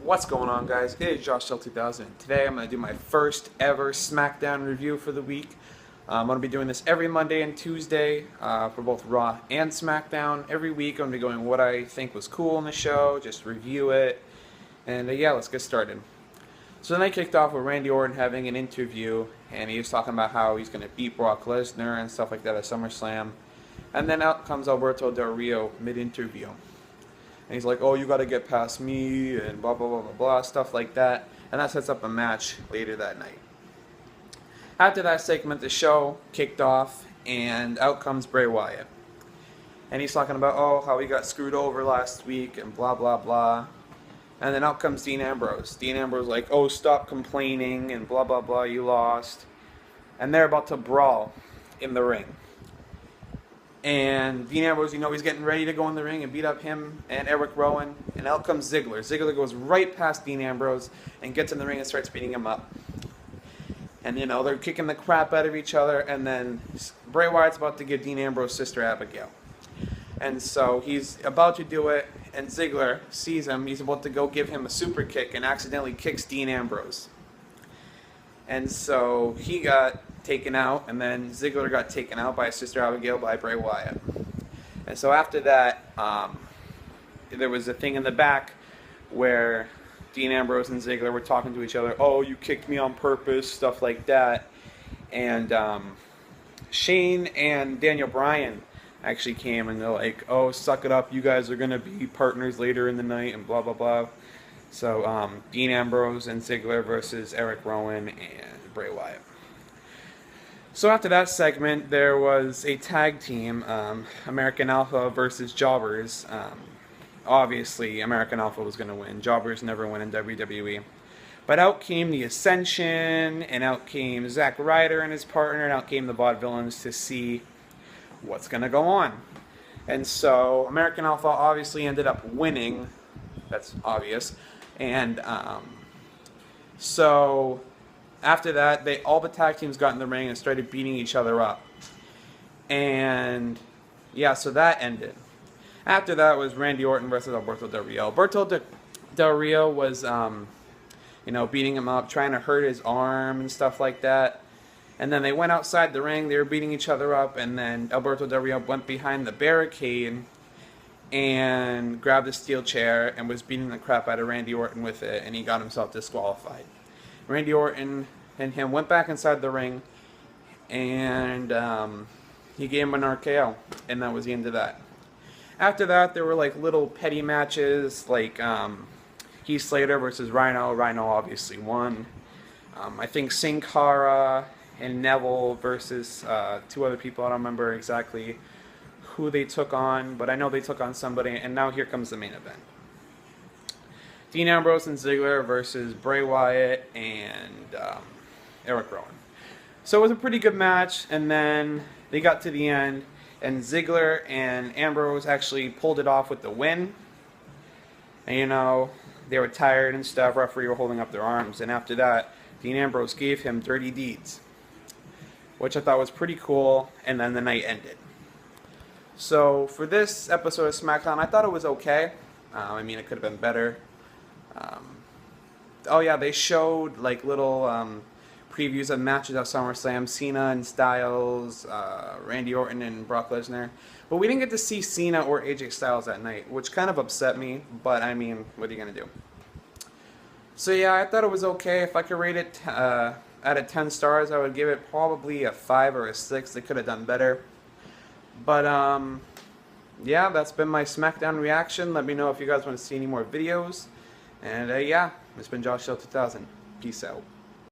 What's going on, guys? It is Josh 2000. Today I'm going to do my first ever Smackdown review for the week. I'm going to be doing this every Monday and Tuesday for both Raw and Smackdown. Every week I'm going to be going what I think was cool in the show, just review it, and yeah, let's get started. So then I kicked off with Randy Orton having an interview, and he was talking about how he's going to beat Brock Lesnar and stuff like that at SummerSlam. And then out comes Alberto Del Rio mid-interview. And he's like, oh, you got to get past me, and blah, blah, blah, blah, blah, stuff like that. And that sets up a match later that night. After that segment, the show kicked off, and out comes Bray Wyatt. And he's talking about, oh, how he got screwed over last week, and blah, blah, blah. And then out comes Dean Ambrose. Dean Ambrose like, oh, stop complaining, and blah, blah, blah, you lost. And they're about to brawl in the ring. And Dean Ambrose, he's getting ready to go in the ring and beat up him and Eric Rowan. And out comes Ziggler. Ziggler goes right past Dean Ambrose and gets in the ring and starts beating him up. And, they're kicking the crap out of each other. And then Bray Wyatt's about to give Dean Ambrose's sister Abigail. And so he's about to do it. And Ziggler sees him. He's about to go give him a super kick and accidentally kicks Dean Ambrose. And so he got taken out, and then Ziggler got taken out by his sister Abigail by Bray Wyatt. And so after that, there was a thing in the back where Dean Ambrose and Ziggler were talking to each other. Oh, you kicked me on purpose, stuff like that. And Shane and Daniel Bryan actually came, and they're like, oh, suck it up, you guys are going to be partners later in the night, and blah, blah, blah. So Dean Ambrose and Ziggler versus Eric Rowan and Bray Wyatt. So after that segment, there was a tag team, American Alpha versus Jobbers. Obviously, American Alpha was going to win. Jobbers never win in WWE. But out came the Ascension, and out came Zack Ryder and his partner, and out came the Vaudevillains to see what's going to go on. And so American Alpha obviously ended up winning. That's obvious. And so after that, all the tag teams got in the ring and started beating each other up. And yeah, so that ended. After that was Randy Orton versus Alberto Del Rio. Alberto Del Rio was, beating him up, trying to hurt his arm and stuff like that. And then they went outside the ring. They were beating each other up. And then Alberto Del Rio went behind the barricade and grabbed a steel chair and was beating the crap out of Randy Orton with it, and he got himself disqualified. Randy Orton and him went back inside the ring, and he gave him an RKO, and that was the end of that. After that, there were like little petty matches, like Heath Slater versus Rhino. Rhino obviously won. I think Sin Cara and Neville versus two other people. I don't remember exactly who they took on, but I know they took on somebody, and now here comes the main event. Dean Ambrose and Ziggler versus Bray Wyatt and Eric Rowan. So it was a pretty good match, and then they got to the end, and Ziggler and Ambrose actually pulled it off with the win. And they were tired and stuff, referee were holding up their arms, and after that, Dean Ambrose gave him dirty deeds, which I thought was pretty cool, and then the night ended. So for this episode of SmackDown, I thought it was okay. It could have been better. Oh yeah, they showed like little previews of matches at SummerSlam, Cena and Styles, Randy Orton and Brock Lesnar. But we didn't get to see Cena or AJ Styles that night, which kind of upset me, but what are you going to do? So yeah, I thought it was okay. If I could rate it out of 10 stars, I would give it probably a 5 or a 6. They could have done better. But, yeah, that's been my SmackDown reaction. Let me know if you guys want to see any more videos. And, yeah, it's been Josh 2000. Peace out.